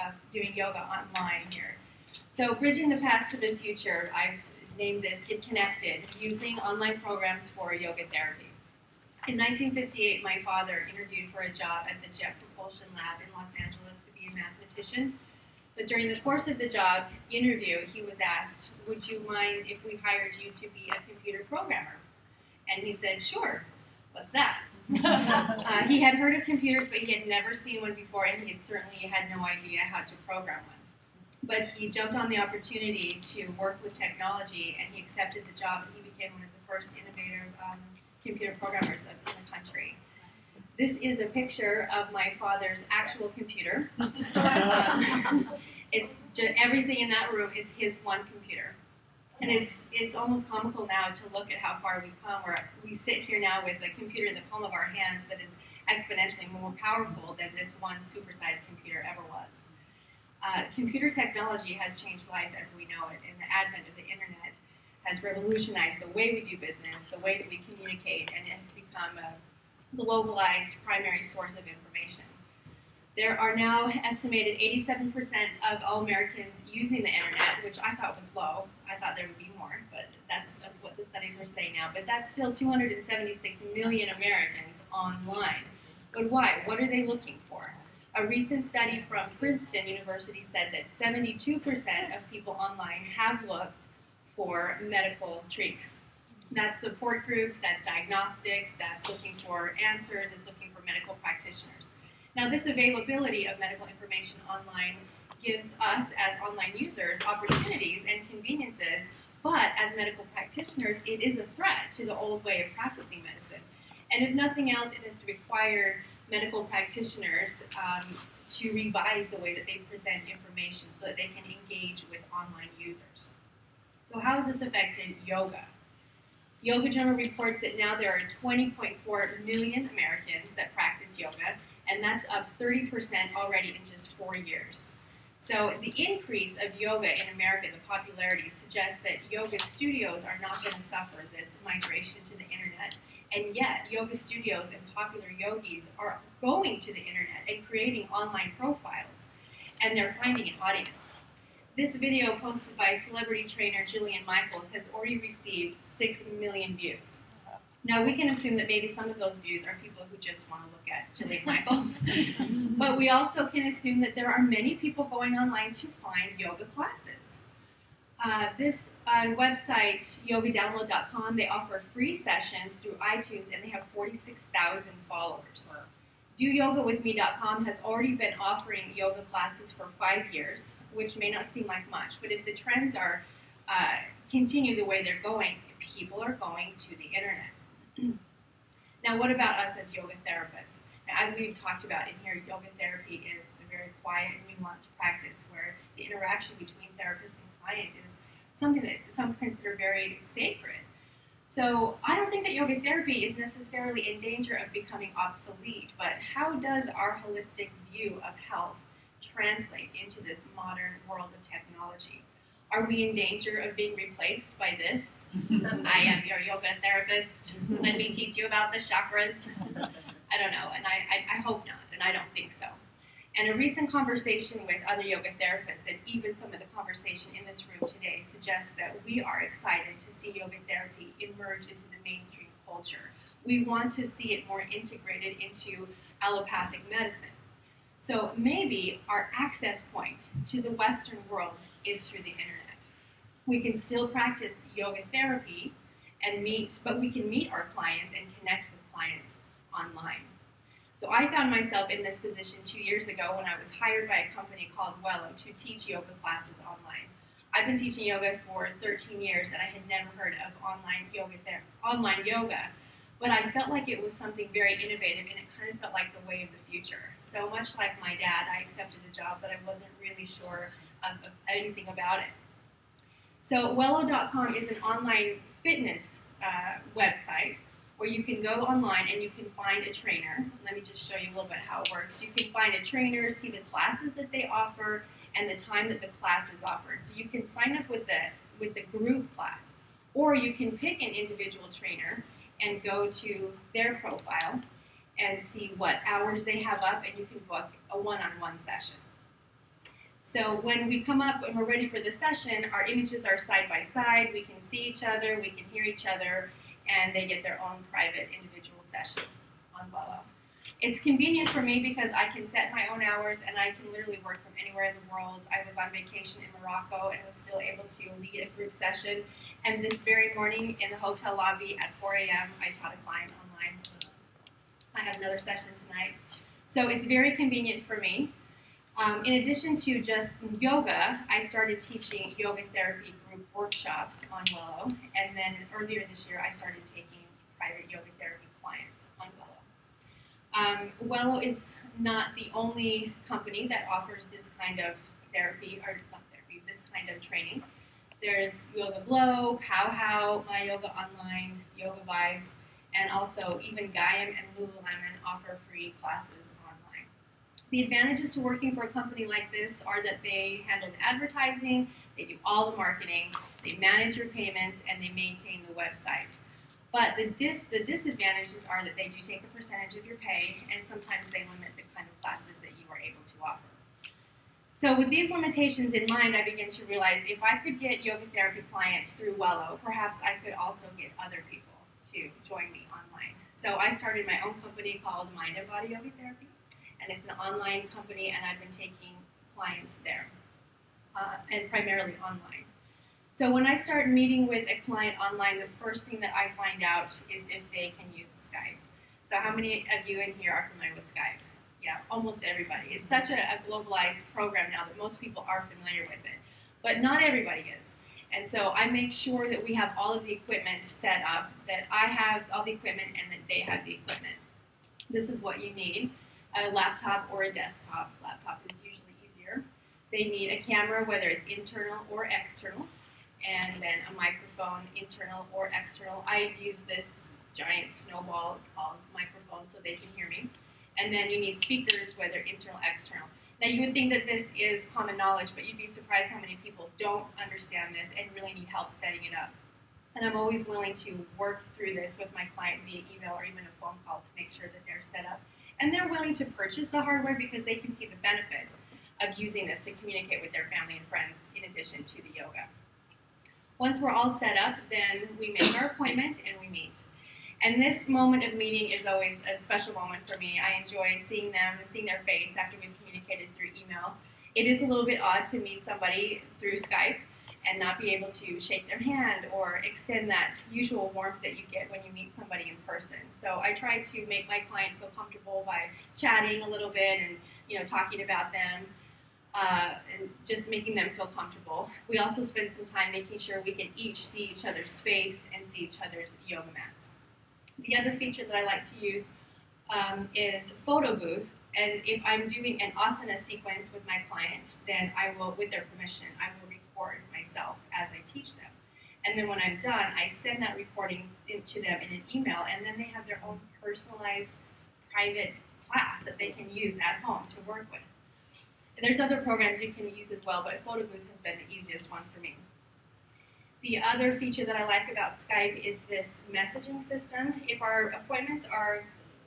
of doing yoga online here. So bridging the past to the future, I've named this Get Connected, using online programs for yoga therapy. In 1958, my father interviewed for a job at the Jet Propulsion Lab in Los Angeles to be a mathematician. But during the course of the job interview, he was asked, would you mind if we hired you to be a computer programmer? And he said, sure, what's that? He had heard of computers, but he had never seen one before, and he had certainly had no idea how to program one. But he jumped on the opportunity to work with technology, and he accepted the job, and he became one of the first innovative computer programmers in the country. This is a picture of my father's actual computer. It's just, everything in that room is his one computer. And it's almost comical now to look at how far we've come, where we sit here now with a computer in the palm of our hands that is exponentially more powerful than this one supersized computer ever was. Computer technology has changed life as we know it, and the advent of the internet has revolutionized the way we do business, the way that we communicate, and it has become a globalized primary source of information. There are now estimated 87% of all Americans using the internet, which I thought was low. I thought there would be more, but that's what the studies are saying now. But that's still 276 million Americans online. But why? What are they looking for? A recent study from Princeton University said that 72% of people online have looked for medical treatment. That's support groups, that's diagnostics, that's looking for answers, it's looking for medical practitioners. Now, this availability of medical information online gives us, as online users, opportunities and conveniences, but as medical practitioners, it is a threat to the old way of practicing medicine. And if nothing else, it has required medical practitioners to revise the way that they present information so that they can engage with online users. So how has this affected yoga? Yoga Journal reports that now there are 20.4 million Americans that practice yoga, and that's up 30% already in just 4 years. So the increase of yoga in America, the popularity, suggests that yoga studios are not going to suffer this migration to the internet, and yet yoga studios and popular yogis are going to the internet and creating online profiles, and they're finding an audience. This video posted by celebrity trainer Jillian Michaels has already received 6 million views. Now, we can assume that maybe some of those views are people who just want to look at Jillian Michaels, but we also can assume that there are many people going online to find yoga classes. This website, yogadownload.com, they offer free sessions through iTunes, and they have 46,000 followers. DoYogaWithMe.com has already been offering yoga classes for 5 years, which may not seem like much, but if the trends are continue the way they're going, people are going to the internet. Now, what about us as yoga therapists? Now, as we've talked about in here, yoga therapy is a very quiet and nuanced practice where the interaction between therapist and client is something that some consider very sacred. So I don't think that yoga therapy is necessarily in danger of becoming obsolete, but how does our holistic view of health translate into this modern world of technology? Are we in danger of being replaced by this? I am your yoga therapist. Let me teach you about the chakras. I don't know, and I hope not, and I don't think so. And a recent conversation with other yoga therapists, and even some of the conversation in this room today, suggests that we are excited to see yoga therapy emerge into the mainstream culture. We want to see it more integrated into allopathic medicine. So maybe our access point to the Western world is through the internet. We can still practice yoga therapy and but we can meet our clients and connect with clients online. So I found myself in this position 2 years ago when I was hired by a company called Wello to teach yoga classes online. I've been teaching yoga for 13 years, and I had never heard of online yoga, but I felt like it was something very innovative, and it kind of felt like the way of the future. So much like my dad, I accepted the job, but I wasn't really sure of anything about it. So Wello.com is an online fitness website where you can go online and you can find a trainer. Let me just show you a little bit how it works. You can find a trainer, see the classes that they offer, and the time that the class is offered. So you can sign up with the group class, or you can pick an individual trainer and go to their profile and see what hours they have up, and you can book a one-on-one session. So when we come up and we're ready for the session, our images are side by side. We can see each other, we can hear each other, and they get their own private individual session on Wello. It's convenient for me because I can set my own hours and I can literally work from anywhere in the world. I was on vacation in Morocco and was still able to lead a group session. And this very morning in the hotel lobby at 4 a.m., I taught a client online. I have another session tonight. So it's very convenient for me. In addition to just yoga, I started teaching yoga therapy group workshops on Wello. And then earlier this year, I started taking private yoga therapy clients on Wello. Wello is not the only company that offers this kind of therapy, or not therapy, this kind of training. There's Yoga Glow, How, My Yoga Online, Yoga Vibes, and also even Gaiam and Lululemon offer free classes online. The advantages to working for a company like this are that they handle the advertising, they do all the marketing, they manage your payments, and they maintain the website. But the disadvantages are that they do take a percentage of your pay, and sometimes they limit the kind of classes that you are able to offer. So with these limitations in mind, I began to realize if I could get yoga therapy clients through Wello, perhaps I could also get other people to join me online. So I started my own company called Mind and Body Yoga Therapy, and it's an online company, and I've been taking clients there, and primarily online. So when I start meeting with a client online, the first thing that I find out is if they can use Skype. So how many of you in here are familiar with Skype? Yeah, almost everybody. It's such a globalized program now that most people are familiar with it, but not everybody is. And so I make sure that we have all of the equipment set up, that I have all the equipment and that they have the equipment. This is what you need: a laptop or a desktop. Laptop is usually easier. They need a camera, whether it's internal or external, and then a microphone, internal or external. I use this giant snowball, it's called microphone, so they can hear me. And then you need speakers, whether internal, external. Now you would think that this is common knowledge, but you'd be surprised how many people don't understand this and really need help setting it up. And I'm always willing to work through this with my client via email or even a phone call to make sure that they're set up. And they're willing to purchase the hardware because they can see the benefit of using this to communicate with their family and friends in addition to the yoga. Once we're all set up, then we make our appointment and we meet. And this moment of meeting is always a special moment for me. I enjoy seeing them and seeing their face after we've communicated through email. It is a little bit odd to meet somebody through Skype and not be able to shake their hand or extend that usual warmth that you get when you meet somebody in person. So I try to make my client feel comfortable by chatting a little bit and talking about them. And just making them feel comfortable. We also spend some time making sure we can each see each other's face and see each other's yoga mats. The other feature that I like to use is photo booth. And if I'm doing an asana sequence with my client, then I will, with their permission, I will record myself as I teach them. And then when I'm done, I send that recording to them in an email, and then they have their own personalized private class that they can use at home to work with. There's other programs you can use as well, but Photo Booth has been the easiest one for me. The other feature that I like about Skype is this messaging system. If our appointments are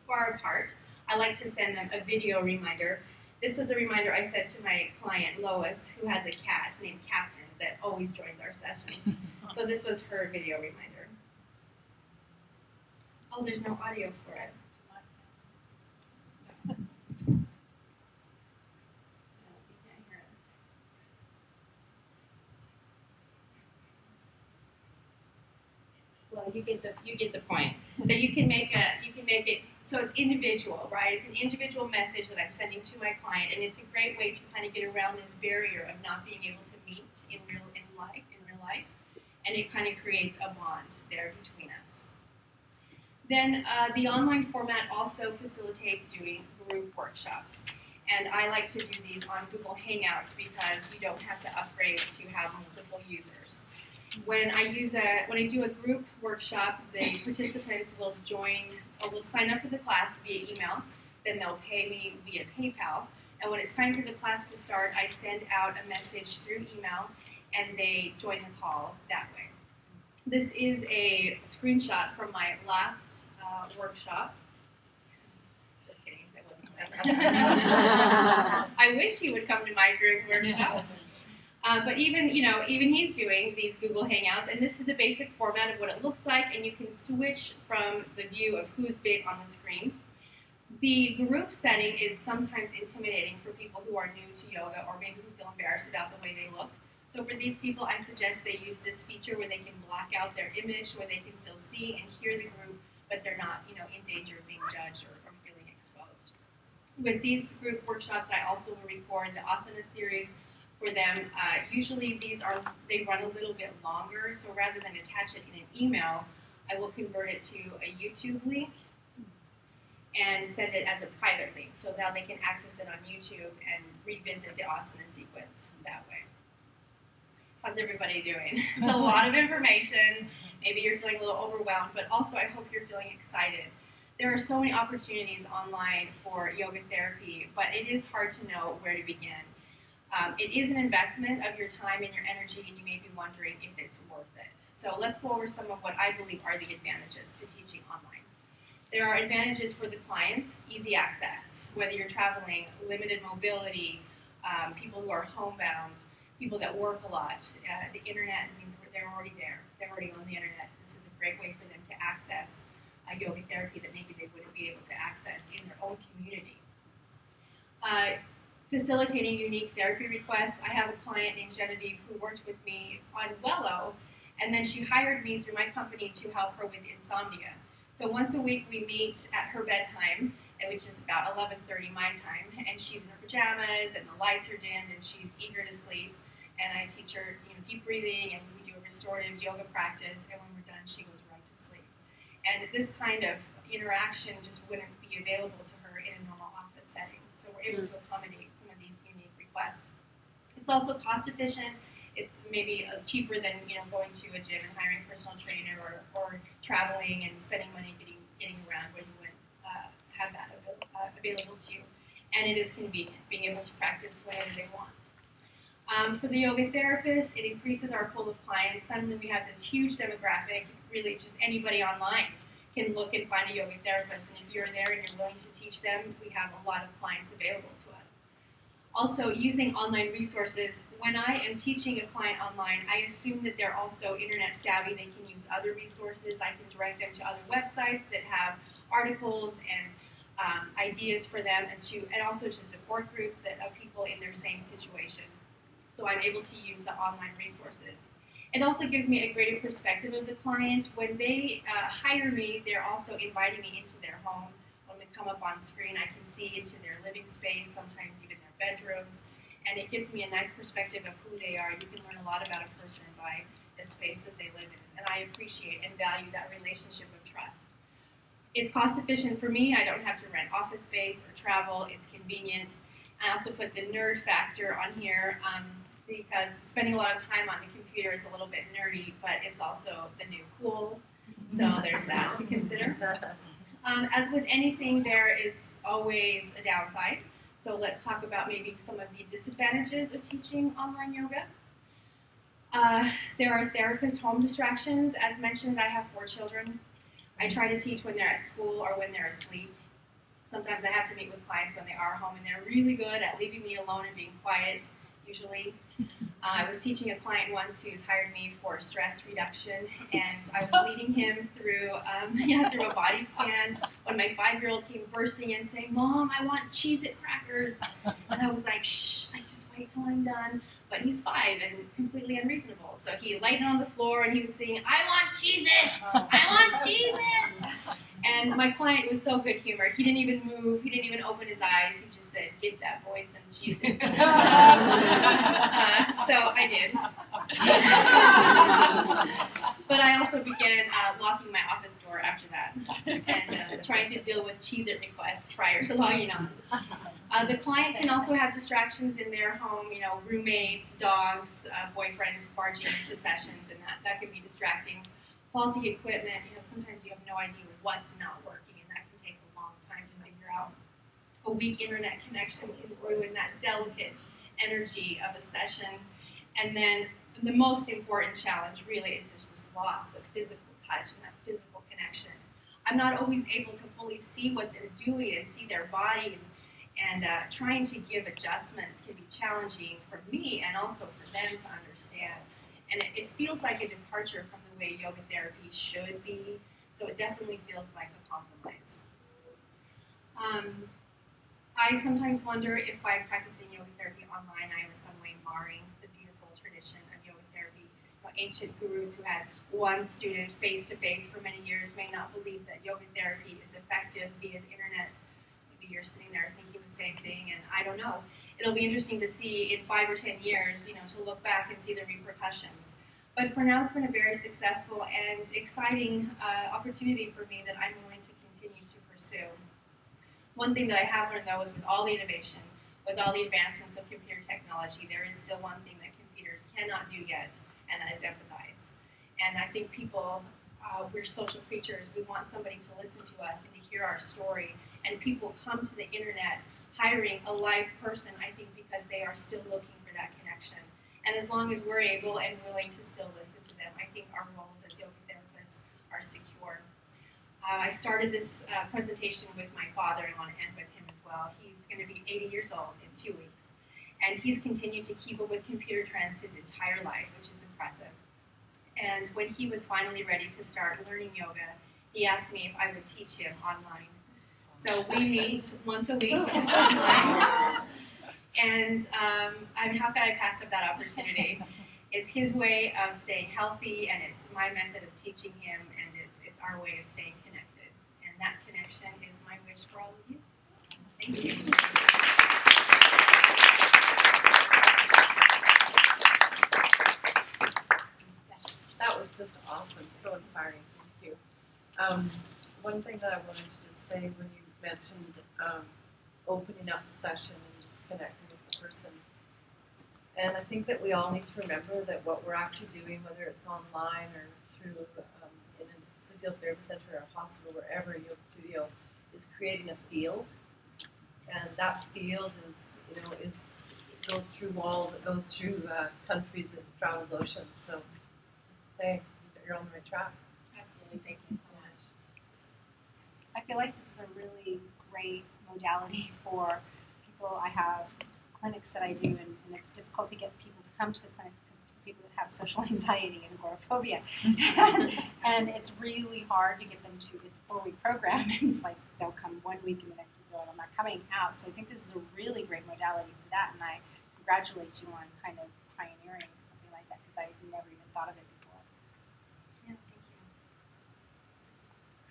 far apart, I like to send them a video reminder. This is a reminder I sent to my client, Lois, who has a cat named Captain that always joins our sessions. So this was her video reminder. Oh, there's no audio for it. Well, you get the point. That you can make it so it's individual, right? It's an individual message that I'm sending to my client, and it's a great way to kind of get around this barrier of not being able to meet in real life, and it kind of creates a bond there between us. Then the online format also facilitates doing group workshops, and I like to do these on Google Hangouts because you don't have to upgrade to have multiple users. When I do a group workshop, the participants will sign up for the class via email, then they'll pay me via PayPal, and when it's time for the class to start, I send out a message through email, and they join the call that way. This is a screenshot from my last workshop. Just kidding, that wasn't I wish he would come to my group workshop. But even he's doing these Google Hangouts, and this is the basic format of what it looks like, and you can switch from the view of who's big on the screen. The group setting is sometimes intimidating for people who are new to yoga or maybe who feel embarrassed about the way they look. So for these people, I suggest they use this feature where they can block out their image, where they can still see and hear the group, but they're not, in danger of being judged or feeling exposed. With these group workshops, I also will record the asana series for them. Usually they run a little bit longer, so rather than attach it in an email, I will convert it to a YouTube link and send it as a private link, so now they can access it on YouTube and revisit the asana sequence that way. How's everybody doing? It's a lot of information. Maybe you're feeling a little overwhelmed, but also I hope you're feeling excited. There are so many opportunities online for yoga therapy, but it is hard to know where to begin. It is an investment of your time and your energy, and you may be wondering if it's worth it. So let's go over some of what I believe are the advantages to teaching online. There are advantages for the clients: easy access, whether you're traveling, limited mobility, people who are homebound, people that work a lot. The internet, they're already there. They're already on the internet. This is a great way for them to access yoga therapy that maybe they wouldn't be able to access in their own community. Facilitating unique therapy requests. I have a client named Genevieve who worked with me on Wello, and then she hired me through my company to help her with insomnia. So once a week we meet at her bedtime, which is about 11:30 my time, and she's in her pajamas and the lights are dimmed and she's eager to sleep. And I teach her deep breathing, and we do a restorative yoga practice, and when we're done she goes right to sleep. And this kind of interaction just wouldn't be available to her in a normal office setting. So we're able to accommodate some of these unique requests. It's also cost efficient. It's maybe cheaper than going to a gym and hiring a personal trainer or traveling and spending money getting around when you wouldn't have that available to you. And it is convenient, being able to practice whenever they want. For the yoga therapist, it increases our pool of clients. Suddenly we have this huge demographic. Really, just anybody online can look and find a yoga therapist. And if you're there and you're willing to teach them, we have a lot of clients available to us. Also, using online resources. When I am teaching a client online, I assume that they're also internet savvy. They can use other resources. I can direct them to other websites that have articles and ideas for them, and also just support groups that of people in their same situation. So I'm able to use the online resources. It also gives me a greater perspective of the client. When they hire me, they're also inviting me into their home. When we come up on screen, I can see into their living space, sometimes even their bedrooms, and it gives me a nice perspective of who they are. You can learn a lot about a person by the space that they live in, and I appreciate and value that relationship of trust. It's cost efficient for me. I don't have to rent office space or travel. It's convenient. I also put the nerd factor on here because spending a lot of time on the computer is a little bit nerdy, but it's also the new cool. So there's that to consider. As with anything, there is always a downside. So let's talk about maybe some of the disadvantages of teaching online yoga. There are therapist home distractions. As mentioned, I have 4 children. I try to teach when they're at school or when they're asleep. Sometimes I have to meet with clients when they are home, and they're really good at leaving me alone and being quiet, usually. I was teaching a client once who's hired me for stress reduction, and I was leading him through a body scan when my 5-year-old came bursting in saying, "Mom, I want Cheez-It crackers." And I was like, "Shh, just wait till I'm done." But he's 5 and completely unreasonable. So he laid on the floor and he was saying, "I want Cheez-Its! I want Cheez-Its!" And my client was so good humored. He didn't even move. He didn't even open his eyes. He just said, "Get that voice and Cheez-Its." So I did. But I also began locking my office door after that and trying to deal with Cheez-It requests prior to logging on. The client can also have distractions in their home, roommates, dogs, boyfriends barging into sessions, and that can be distracting. Faulty equipment, sometimes you have no idea what's not working, and that can take a long time to figure out. A weak internet connection can ruin that delicate energy of a session. And then the most important challenge really is just this loss of physical touch and that physical connection. I'm not always able to fully see what they're doing and see their body and And trying to give adjustments can be challenging for me and also for them to understand. And it feels like a departure from the way yoga therapy should be, so it definitely feels like a compromise. I sometimes wonder if by practicing yoga therapy online, I am in some way marring the beautiful tradition of yoga therapy. Ancient gurus who had one student face-to-face for many years may not believe that yoga therapy is effective via the internet. Maybe you're sitting there thinking the same thing, and I don't know. It'll be interesting to see in 5 or 10 years, to look back and see the repercussions. But for now, it's been a very successful and exciting opportunity for me that I'm willing to continue to pursue. One thing that I have learned, though, is with all the innovation, with all the advancements of computer technology, there is still one thing that computers cannot do yet, and that is empathize. And I think people, we're social creatures. We want somebody to listen to us and to hear our story. And people come to the internet hiring a live person, I think, because they are still looking for that connection. And as long as we're able and willing to still listen to them, I think our roles as yoga therapists are secure. I started this presentation with my father, and I want to end with him as well. He's going to be 80 years old in 2 weeks. And he's continued to keep up with computer trends his entire life, which is impressive. And when he was finally ready to start learning yoga, he asked me if I would teach him online. So we meet once a week online. And how could I pass up that opportunity? It's his way of staying healthy, and it's my method of teaching him, and it's our way of staying connected. And that connection is my wish for all of you. Thank you. That was just awesome, so inspiring. Thank you. One thing that I wanted to just say when you mentioned opening up the session and just connecting with the person. And I think that we all need to remember that what we're actually doing, whether it's online or through in a physiotherapy center or a hospital, wherever, a yoga studio, is creating a field. And that field is it goes through walls, it goes through countries, it travels oceans. So say that you're on the right track. Absolutely, thank you so much. I feel like this is a really great modality for people. I have clinics that I do, and it's difficult to get people to come to the clinics because it's for people that have social anxiety and agoraphobia. And it's really hard to get them to, it's a 4-week program, and it's like they'll come 1 week and the next week they're like, I'm not coming out. So I think this is a really great modality for that, and I congratulate you on kind of pioneering something like that, because I never even thought of it before. Yeah, thank you.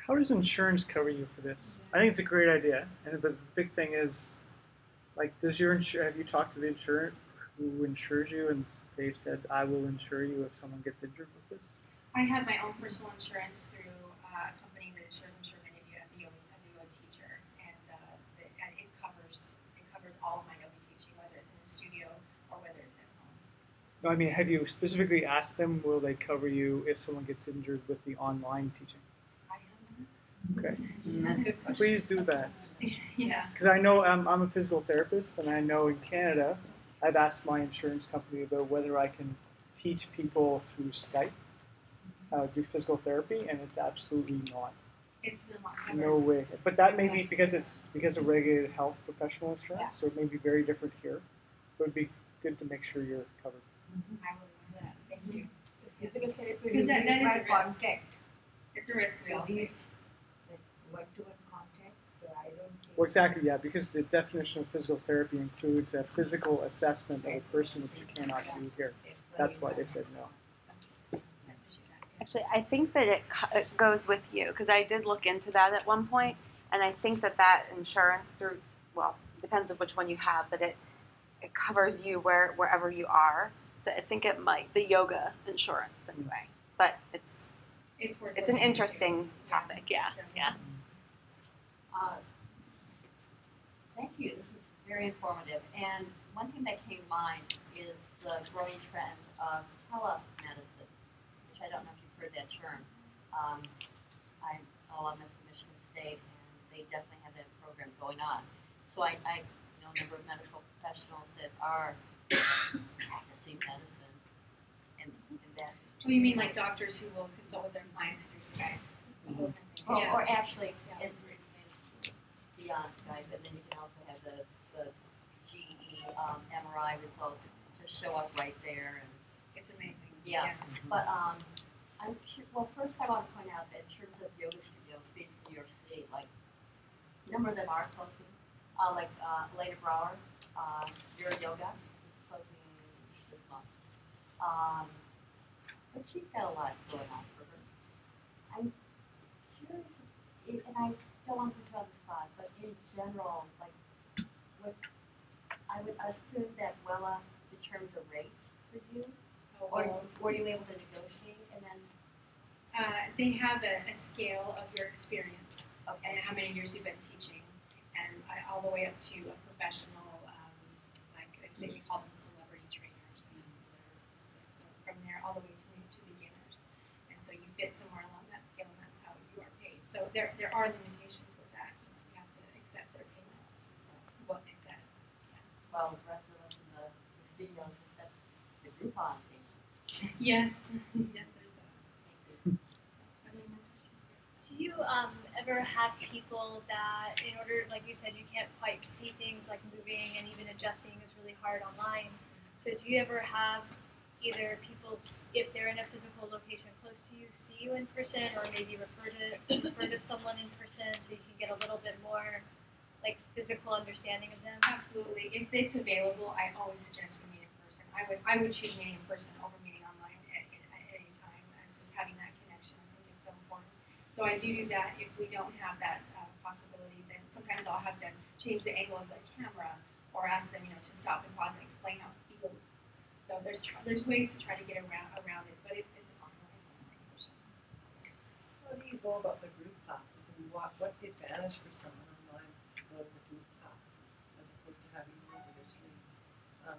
How does insurance cover you for this? I think it's a great idea, and the big thing is, like, have you talked to the insurer who insures you, and they've said, I will insure you if someone gets injured with this? I have my own personal insurance through a company that insures, I'm sure many of you, as a yoga teacher, and it covers all of my yoga teaching, whether it's in a studio or whether it's at home. No, I mean, have you specifically asked them, will they cover you if someone gets injured with the online teaching? I haven't. Okay. Good question. Please do that. Yeah. Because I know I'm a physical therapist, and I know in Canada, I've asked my insurance company about whether I can teach people through Skype, do physical therapy, and it's absolutely not. It's not covered. No way. But that may be because it's of regulated health professional insurance, Yeah. so it may be very different here. It would be good to make sure you're covered. I will do that. Thank you. Physical therapy Because that is a by risk. contact. It's a risk we So all take. these one-to-one contact, so I don't think. Well, exactly, yeah, because the definition of physical therapy includes a physical assessment of a person, which you cannot do here. That's why they said no. Actually, I think that it goes with you, because I did look into that at one point, and I think that insurance through, well, depends on which one you have, but it covers you wherever you are. So I think it might, the yoga insurance anyway, but it's worth an looking into. interesting topic, yeah. Thank you. This is very informative. And one thing that came to mind is the growing trend of telemedicine, which I don't know if you've heard that term. I'm alumnus of Michigan State, and they definitely have that program going on. So I know a number of medical professionals that are practicing medicine, and that. Oh, you mean like doctors who will consult with their clients through Skype? Or actually, the EOS guys, and then you can also have the GE MRI results just show up right there. And It's amazing. yeah. But well, first I want to point out that in terms of yoga studios, being from New York City, like a number of them are closing. Like Leda Brower, your yoga is closing this month. But she's got a lot going on for her. I'm curious, and I don't want to put you on the spot, but in general, like, I would assume that Wella determines a rate for you, or were you able to negotiate, and then? They have a scale of your experience Okay. and how many years you've been teaching, and all the way up to a professional, like I think we call them celebrity trainers. So from there all the way to beginners, and so you fit somewhere along that scale, and that's how you are paid. So there are limitations with that. You have to accept their payment, what they said. Well, the rest of us in the studios accept the Groupon payments. Yes, yes, there's that. Any more questions? Do you ever have people that, in order, like you said, you can't quite see things like moving and even adjusting is really hard online. So do you ever have either people, if they're in a physical location close to you, see you in person, or maybe refer to someone in person so you can get a little bit more like physical understanding of them? Absolutely. If it's available, I always suggest we meet in person. I would choose meeting in person over meeting online at any time. Just having that connection, I think, is so important. So I do that. If we don't have that possibility, then sometimes I'll have them change the angle of the camera or ask them, to stop and pause and explain how it feels. So there's ways to try to get around it, but it's a compromise. How do you go about the group classes, and what's the advantage for someone online to go to the group class as opposed to having to individually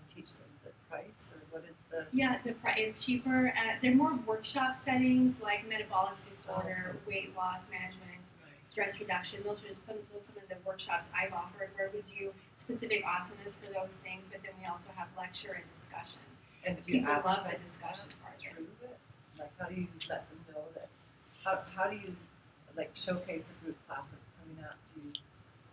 teach them? Is it price, or what is the? Yeah, it's cheaper. They're more workshop settings like metabolic disorder, weight loss management, stress reduction. Those are some of the workshops I've offered where we do specific asanas for those things, but then we also have lecture and discussion. And do you People love the advertise discussion part of it. through it? Like, how do you let them know that? How do you like showcase a group class that's coming out? Do you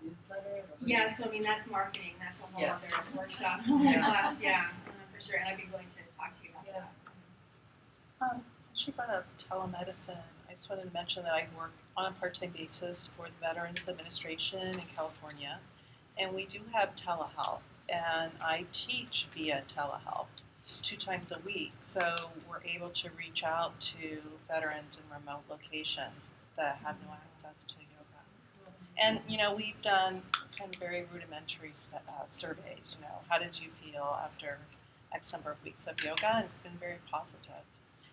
newsletter? Or Yeah, so I mean that's marketing. That's a whole Yeah. other workshop, class. Yeah, for sure. And I'd be willing to talk to you about Yeah. that. Since you brought up telemedicine, I just wanted to mention that I work on a part-time basis for the Veterans Administration in California, and we do have telehealth, and I teach via telehealth 2 times a week, so we're able to reach out to veterans in remote locations that have no access to yoga. And, we've done kind of very rudimentary surveys, how did you feel after X number of weeks of yoga, and it's been very positive.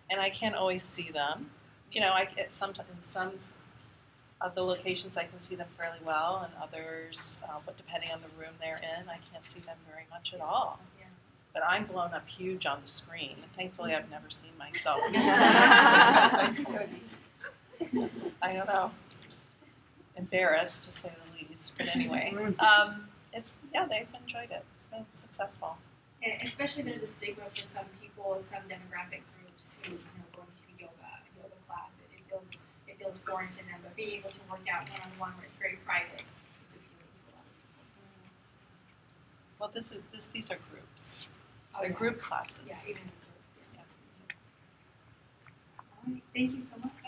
And I can't always see them. I get sometimes in some of the locations I can see them fairly well, and others, but depending on the room they're in, I can't see them very much at all. Yeah. But I'm blown up huge on the screen. Thankfully, I've never seen myself. I don't know. Embarrassed, to say the least. But anyway, they've enjoyed it. It's been successful. And especially there's a stigma for some people, some demographic groups who going to yoga class. It feels foreign to them, but being able to work out one-on-one where it's very private is appealing to a lot of people. Well, these are groups. Oh, They're yeah. group classes. Yeah, even in groups. Yeah. Yeah. All right, thank you so much.